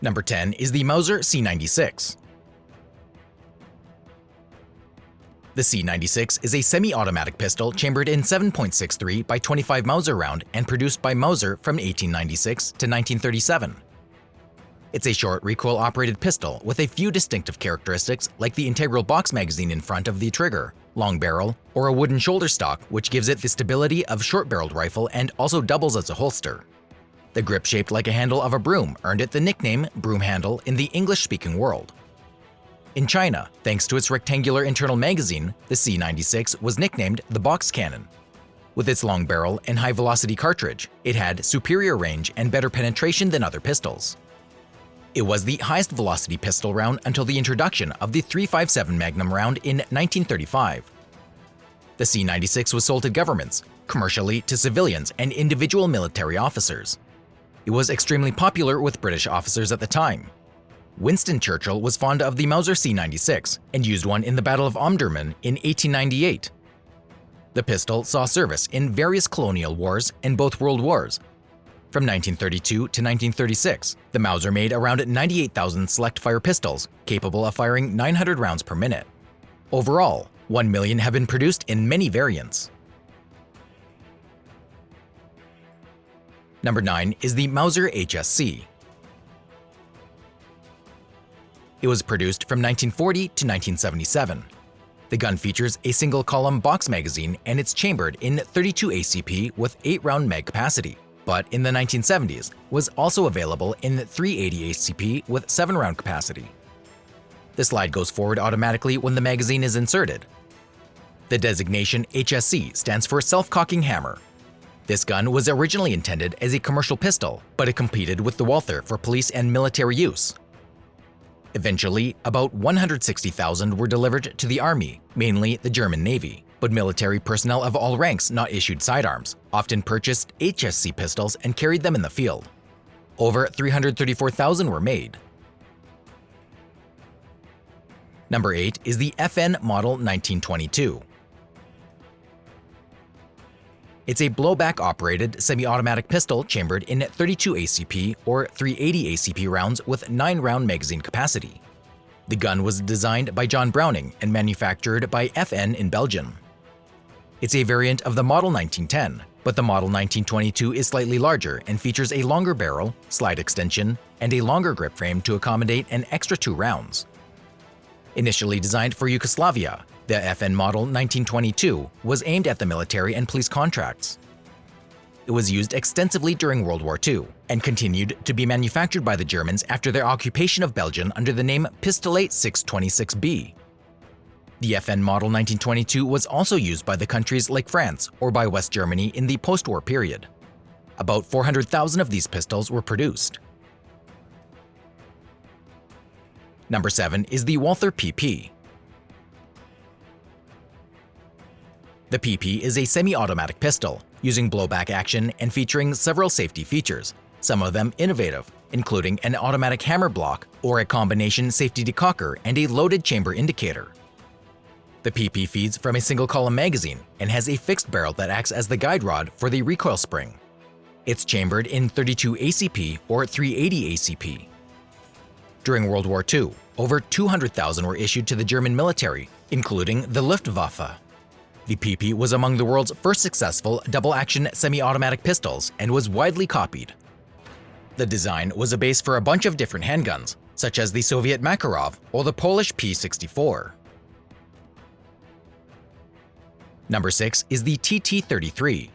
Number 10 is the Mauser C96. The C96 is a semi-automatic pistol chambered in 7.63 by 25 Mauser round and produced by Mauser from 1896 to 1937. It's a short recoil-operated pistol with a few distinctive characteristics like the integral box magazine in front of the trigger, long barrel, or a wooden shoulder stock which gives it the stability of short-barreled rifle and also doubles as a holster. The grip shaped like a handle of a broom earned it the nickname broom handle in the English-speaking world. In China, thanks to its rectangular internal magazine, the C96 was nicknamed the box cannon. With its long barrel and high-velocity cartridge, it had superior range and better penetration than other pistols. It was the highest velocity pistol round until the introduction of the .357 Magnum round in 1935. The C96 was sold to governments, commercially to civilians and individual military officers. It was extremely popular with British officers at the time. Winston Churchill was fond of the Mauser C96 and used one in the Battle of Omdurman in 1898. The pistol saw service in various colonial wars and both world wars. From 1932 to 1936, the Mauser made around 98,000 select-fire pistols, capable of firing 900 rounds per minute. Overall, 1 million have been produced in many variants. Number 9 is the Mauser HSc. It was produced from 1940 to 1977. The gun features a single-column box magazine and it's chambered in .32 ACP with 8-round mag capacity, but in the 1970s was also available in .380 ACP with 7-round capacity. The slide goes forward automatically when the magazine is inserted. The designation HSc stands for self-cocking hammer. This gun was originally intended as a commercial pistol, but it competed with the Walther for police and military use. Eventually, about 160,000 were delivered to the Army, mainly the German Navy, but military personnel of all ranks not issued sidearms often purchased HSc pistols and carried them in the field. Over 334,000 were made. Number 8 is the FN Model 1922. It's a blowback-operated semi-automatic pistol chambered in .32 ACP or .380 ACP rounds with 9-round magazine capacity. The gun was designed by John Browning and manufactured by FN in Belgium. It's a variant of the Model 1910, but the Model 1922 is slightly larger and features a longer barrel, slide extension, and a longer grip frame to accommodate an extra 2 rounds. Initially designed for Yugoslavia, the FN Model 1922 was aimed at the military and police contracts. It was used extensively during World War II and continued to be manufactured by the Germans after their occupation of Belgium under the name Pistolet 626B. The FN Model 1922 was also used by the countries like France or by West Germany in the post-war period. About 400,000 of these pistols were produced. Number 7 is the Walther PP. The PP is a semi-automatic pistol, using blowback action and featuring several safety features, some of them innovative, including an automatic hammer block or a combination safety decocker and a loaded chamber indicator. The PP feeds from a single-column magazine and has a fixed barrel that acts as the guide rod for the recoil spring. It's chambered in .32 ACP or .380 ACP. During World War II, over 200,000 were issued to the German military, including the Luftwaffe. The PP was among the world's first successful double-action semi-automatic pistols and was widely copied. The design was a base for a bunch of different handguns, such as the Soviet Makarov or the Polish P64. Number 6 is the TT-33.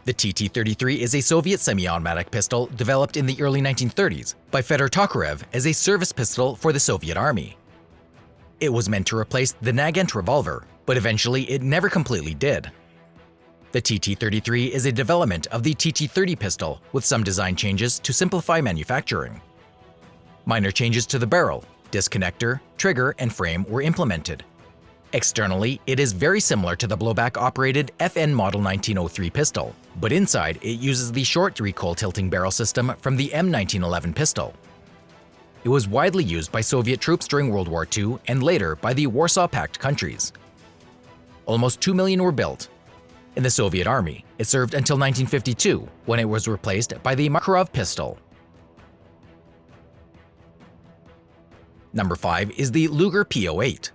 The TT-33 is a Soviet semi-automatic pistol developed in the early 1930s by Fedor Tokarev as a service pistol for the Soviet Army. It was meant to replace the Nagant revolver, but eventually it never completely did. The TT-33 is a development of the TT-30 pistol with some design changes to simplify manufacturing. Minor changes to the barrel, disconnector, trigger, and frame were implemented. Externally, it is very similar to the blowback-operated FN Model 1903 pistol, but inside it uses the short recoil tilting barrel system from the M1911 pistol. It was widely used by Soviet troops during World War II and later by the Warsaw Pact countries. Almost 2 million were built. In the Soviet Army, it served until 1952, when it was replaced by the Makarov pistol. Number 5 is the Luger P08.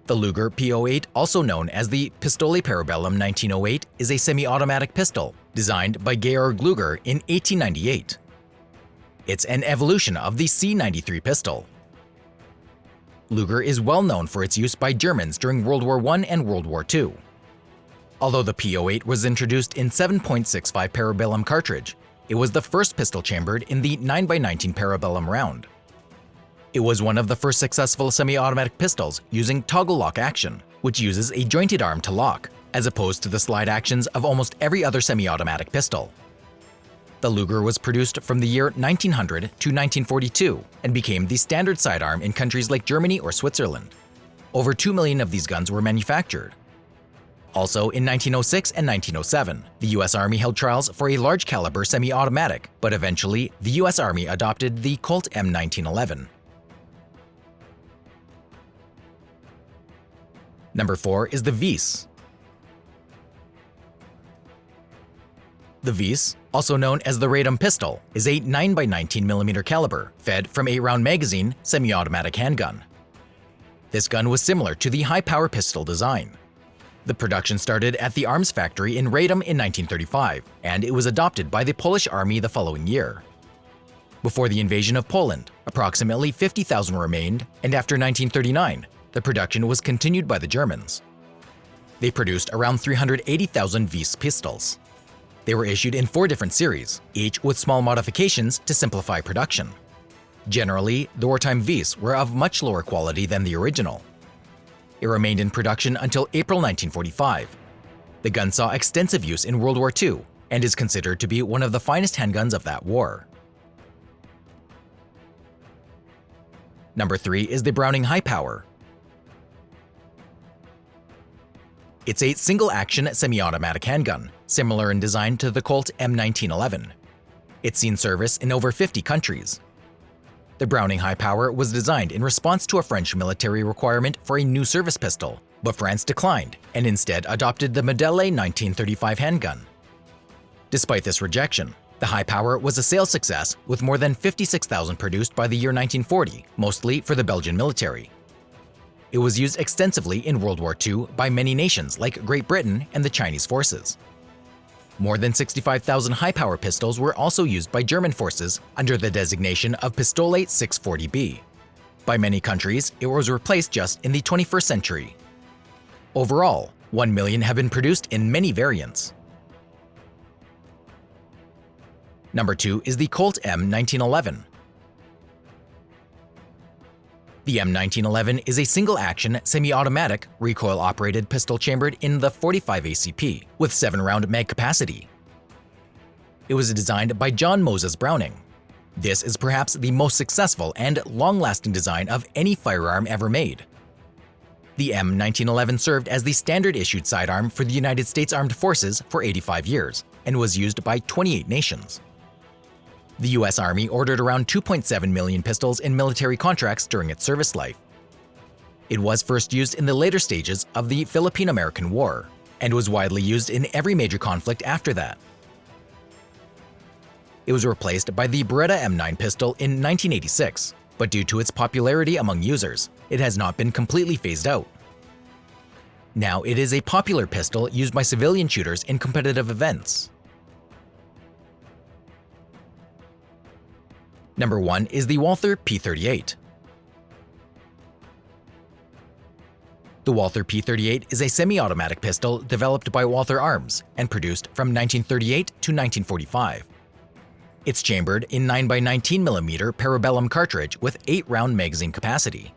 The Luger P08, also known as the Pistole Parabellum 1908, is a semi-automatic pistol designed by Georg Luger in 1898. It's an evolution of the C93 pistol. Luger is well known for its use by Germans during World War I and World War II. Although the P08 was introduced in 7.65 Parabellum cartridge, it was the first pistol chambered in the 9x19 Parabellum round. It was one of the first successful semi-automatic pistols using toggle lock action, which uses a jointed arm to lock, as opposed to the slide actions of almost every other semi-automatic pistol. The Luger was produced from the year 1900 to 1942 and became the standard sidearm in countries like Germany or Switzerland. Over 2 million of these guns were manufactured. Also, in 1906 and 1907, the US Army held trials for a large-caliber semi-automatic, but eventually the US Army adopted the Colt M1911. Number 4 is the Vis. The Vis, also known as the Radom pistol, is a 9x19mm caliber, fed from 8-round magazine, semi-automatic handgun. This gun was similar to the high-power pistol design. The production started at the arms factory in Radom in 1935, and it was adopted by the Polish Army the following year. Before the invasion of Poland, approximately 50,000 remained, and after 1939, the production was continued by the Germans. They produced around 380,000 Vis pistols. They were issued in 4 different series, each with small modifications to simplify production. Generally, the wartime Vis were of much lower quality than the original. It remained in production until April 1945. The gun saw extensive use in World War II and is considered to be one of the finest handguns of that war. Number 3 is the Browning High Power. It's a single-action semi-automatic handgun, similar in design to the Colt M1911. It's seen service in over 50 countries. The Browning High Power was designed in response to a French military requirement for a new service pistol, but France declined and instead adopted the Modèle 1935 handgun. Despite this rejection, the High Power was a sales success with more than 56,000 produced by the year 1940, mostly for the Belgian military. It was used extensively in World War II by many nations like Great Britain and the Chinese forces. More than 65,000 high-power pistols were also used by German forces under the designation of Pistole 640B. By many countries, it was replaced just in the 21st century. Overall, 1 million have been produced in many variants. Number 2 is the Colt M1911. The M1911 is a single-action, semi-automatic, recoil-operated pistol chambered in the 45 ACP with 7-round mag capacity. It was designed by John Moses Browning. This is perhaps the most successful and long-lasting design of any firearm ever made. The M1911 served as the standard-issued sidearm for the United States Armed Forces for 85 years and was used by 28 nations. The US Army ordered around 2.7 million pistols in military contracts during its service life. It was first used in the later stages of the Philippine-American War and was widely used in every major conflict after that. It was replaced by the Beretta M9 pistol in 1986, but due to its popularity among users, it has not been completely phased out. Now it is a popular pistol used by civilian shooters in competitive events. Number 1 is the Walther P38. The Walther P38 is a semi-automatic pistol developed by Walther Arms and produced from 1938 to 1945. It's chambered in 9x19mm Parabellum cartridge with 8-round magazine capacity.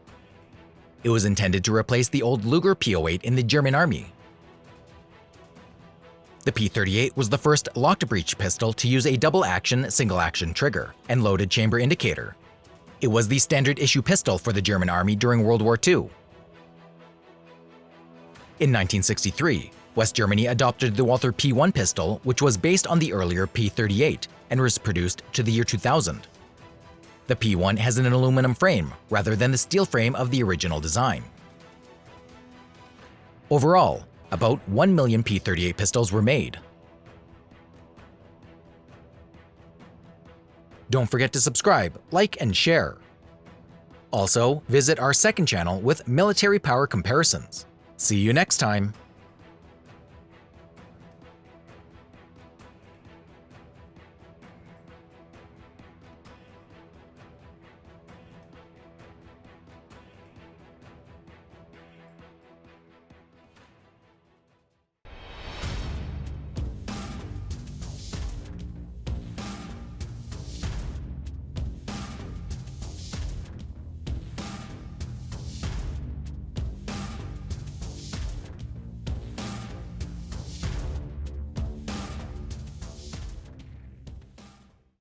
It was intended to replace the old Luger P08 in the German Army. The P38 was the first locked-breech pistol to use a double-action, single-action trigger and loaded chamber indicator. It was the standard-issue pistol for the German Army during World War II. In 1963, West Germany adopted the Walther P1 pistol, which was based on the earlier P38 and was produced to the year 2000. The P1 has an aluminum frame rather than the steel frame of the original design. Overall, about 1 million P38 pistols were made. Don't forget to subscribe, like, and share. Also, visit our second channel with military power comparisons. See you next time!